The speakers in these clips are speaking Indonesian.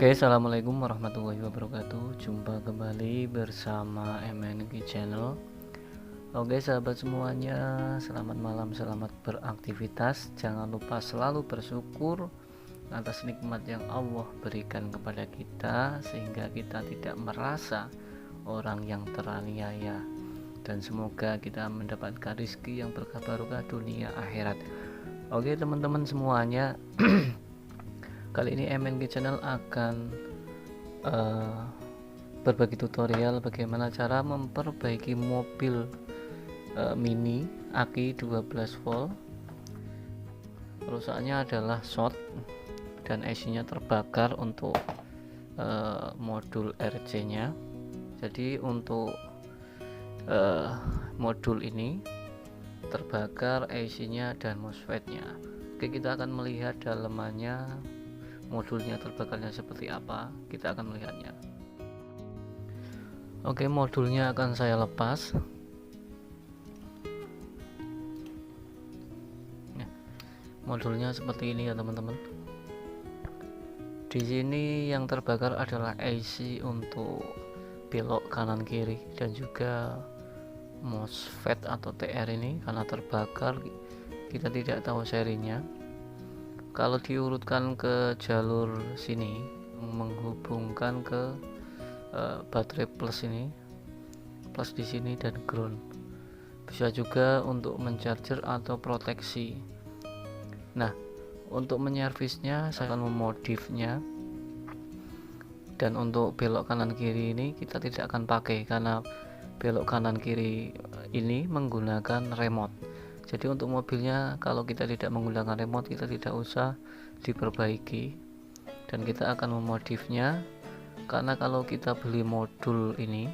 Oke, assalamualaikum warahmatullahi wabarakatuh. Jumpa kembali bersama MNG Channel. Oke, sahabat semuanya, selamat malam, selamat beraktivitas. Jangan lupa selalu bersyukur atas nikmat yang Allah berikan kepada kita, sehingga kita tidak merasa orang yang teraniaya. Dan semoga kita mendapatkan rezeki yang berkah barokah dunia akhirat. Oke, teman-teman semuanya. Kali ini MNG Channel akan berbagi tutorial bagaimana cara memperbaiki mobil mini aki 12 volt. Rusaknya adalah short dan IC nya terbakar untuk modul RC nya. Jadi untuk modul ini terbakar IC nya dan MOSFET nya. Oke, kita akan melihat dalamannya, modulnya terbakarnya seperti apa. Kita akan melihatnya. Oke, modulnya akan saya lepas. Modulnya seperti ini ya teman-teman. Di sini yang terbakar adalah IC untuk belok kanan kiri dan juga MOSFET atau TR ini karena terbakar kita tidak tahu serinya. Kalau diurutkan ke jalur sini menghubungkan ke baterai plus ini, plus di sini dan ground. Bisa juga untuk mencarger atau proteksi. Nah, untuk menyervisnya saya akan memodifnya, dan untuk belok kanan kiri ini kita tidak akan pakai karena belok kanan kiri ini menggunakan remote. Jadi untuk mobilnya kalau kita tidak menggunakan remote, kita tidak usah diperbaiki, dan kita akan memodifnya. Karena kalau kita beli modul ini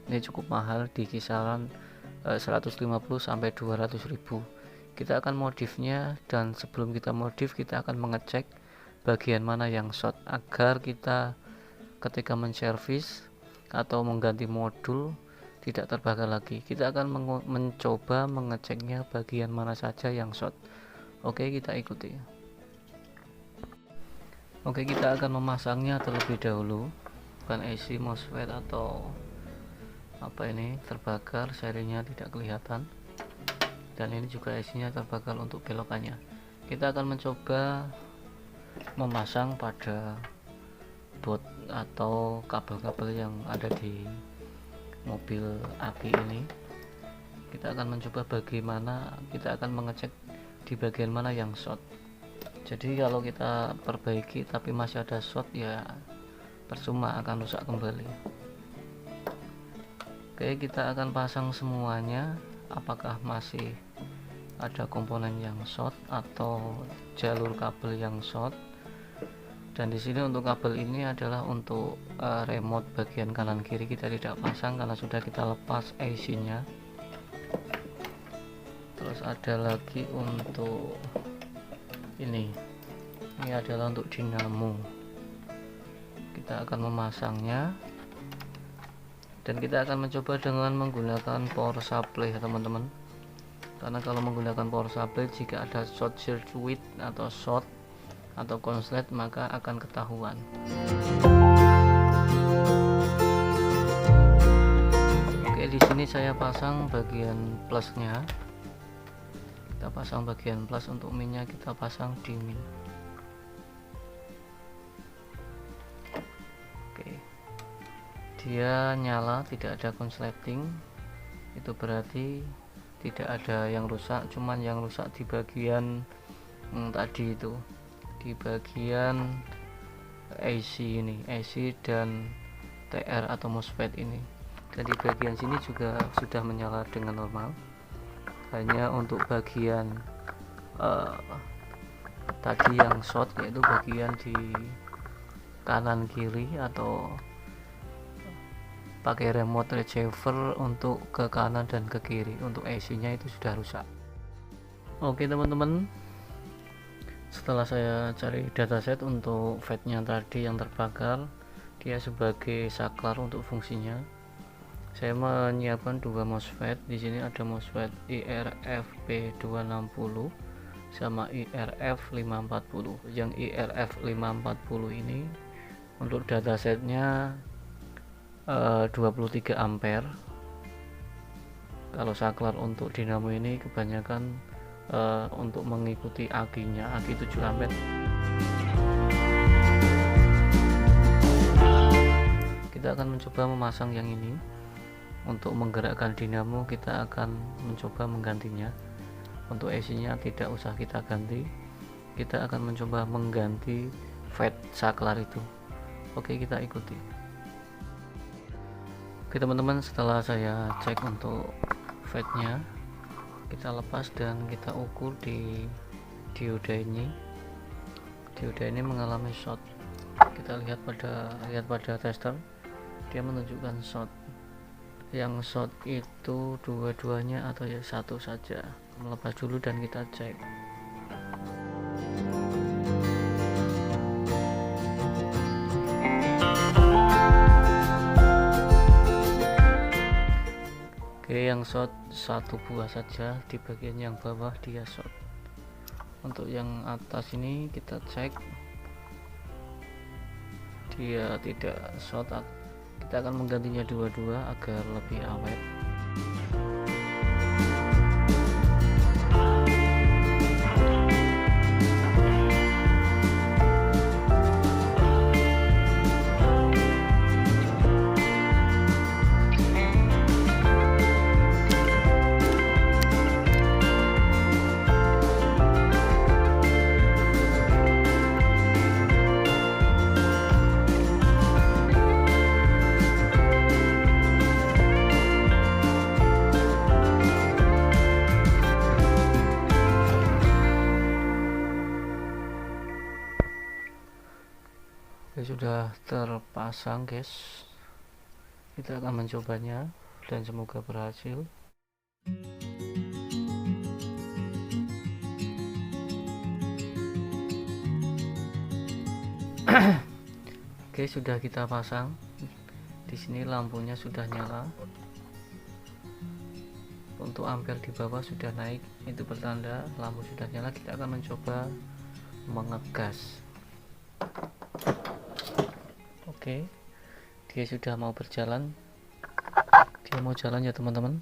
cukup mahal, di kisaran 150 sampai 200 ribu. Kita akan modifnya, dan sebelum kita modif kita akan mengecek bagian mana yang short agar kita ketika menservis atau mengganti modul tidak terbakar lagi. Kita akan mencoba mengeceknya bagian mana saja yang short. Oke, kita ikuti. Oke, kita akan memasangnya terlebih dahulu. Bukan IC MOSFET atau apa ini terbakar, serinya tidak kelihatan, dan ini juga IC nya terbakar untuk belokannya. Kita akan mencoba memasang pada bot atau kabel-kabel yang ada di mobil aki ini. Kita akan mencoba bagaimana, kita akan mengecek di bagian mana yang short. Jadi kalau kita perbaiki tapi masih ada short, ya percuma, akan rusak kembali. Oke, kita akan pasang semuanya. Apakah masih ada komponen yang short atau jalur kabel yang short. Dan di sini untuk kabel ini adalah untuk remote bagian kanan kiri kita tidak pasang karena sudah kita lepas IC-nya. Terus ada lagi untuk ini adalah untuk dinamo. Kita akan memasangnya, dan kita akan mencoba dengan menggunakan power supply ya teman-teman. Karena kalau menggunakan power supply, jika ada short circuit atau short atau konslet maka akan ketahuan. Oke, di sini saya pasang bagian plusnya. Kita pasang bagian plus, untuk minnya kita pasang di min. Oke, dia nyala, tidak ada konsleting. Itu berarti tidak ada yang rusak, cuman yang rusak di bagian tadi itu, di bagian IC ini, IC dan TR atau MOSFET ini. Dan di bagian sini juga sudah menyala dengan normal. Hanya untuk bagian tadi yang short, yaitu bagian di kanan kiri atau pakai remote receiver untuk ke kanan dan ke kiri, untuk IC nya itu sudah rusak. Oke teman-teman, setelah saya cari dataset untuk FET-nya tadi yang terbakar, dia sebagai saklar untuk fungsinya. Saya menyiapkan dua MOSFET. Di sini ada MOSFET IRF-P260 sama IRF540. Yang IRF540 ini Untuk datasetnya 23 ampere. Kalau saklar untuk dinamo ini kebanyakan untuk mengikuti akinya, aki 7 ampere. Kita akan mencoba memasang yang ini. Untuk menggerakkan dinamo kita akan mencoba menggantinya. Untuk AC nya tidak usah kita ganti, kita akan mencoba mengganti fade saklar itu. Oke, kita ikuti. Oke teman-teman, setelah saya cek untuk fade nya, kita lepas dan kita ukur di dioda ini. Dioda ini mengalami short. Kita lihat pada tester, dia menunjukkan short. Yang short itu dua-duanya atau ya satu saja. Melepas dulu dan kita cek. Oke, yang short satu buah saja, di bagian yang bawah dia short. Untuk yang atas ini kita cek, dia tidak short. Kita akan menggantinya dua-dua agar lebih awet. Sudah terpasang guys, kita akan mencobanya dan semoga berhasil. Oke, sudah kita pasang. Di sini lampunya sudah nyala. Untuk ampere di bawah sudah naik, itu pertanda lampu sudah nyala. Kita akan mencoba mengegas. Oke, dia sudah mau berjalan. Dia mau jalan ya teman-teman.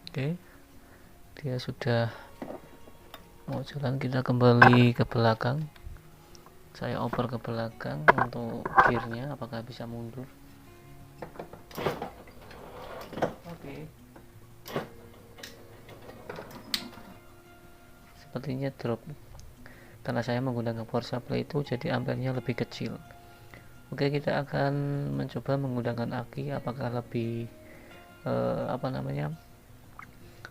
Oke, dia sudah mau jalan. Kita kembali ke belakang. Saya oper ke belakang untuk gearnya, apakah bisa mundur. Oke, sepertinya drop karena saya menggunakan power supply itu, jadi ampernya lebih kecil. Oke, kita akan mencoba menggunakan aki, apakah lebih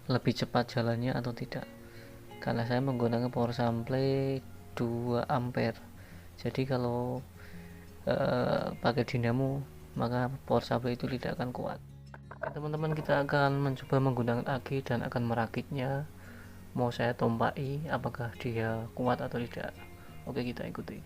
lebih cepat jalannya atau tidak. Karena saya menggunakan power supply 2 ampere, jadi kalau pakai dinamo maka power supply itu tidak akan kuat. Teman-teman, kita akan mencoba menggunakan aki dan akan merakitnya. Mau saya tompai apakah dia kuat atau tidak. Oke, kita ikuti.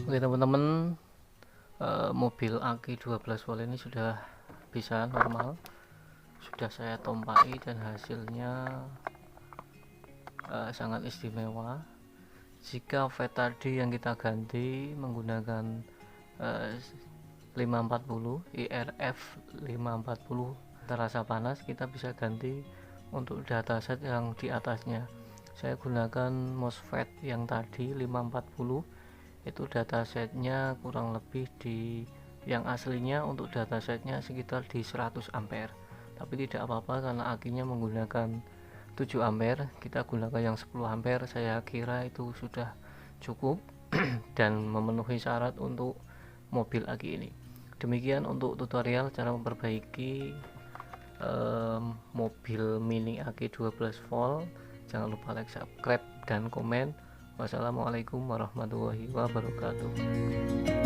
Oke teman-teman, mobil aki 12 volt ini sudah bisa normal, sudah saya tompai dan hasilnya sangat istimewa. Jika fade tadi yang kita ganti menggunakan 540 IRF 540 terasa panas, kita bisa ganti untuk dataset yang di atasnya. Saya gunakan MOSFET yang tadi 540, itu datasetnya kurang lebih di yang aslinya untuk datasetnya sekitar di 100 ampere, tapi tidak apa-apa karena akinya menggunakan 7 ampere, kita gunakan yang 10 ampere. Saya kira itu sudah cukup dan memenuhi syarat untuk mobil aki ini. Demikian untuk tutorial cara memperbaiki mobil mini aki 12 volt. Jangan lupa like, subscribe, dan komen. Wassalamualaikum warahmatullahi wabarakatuh.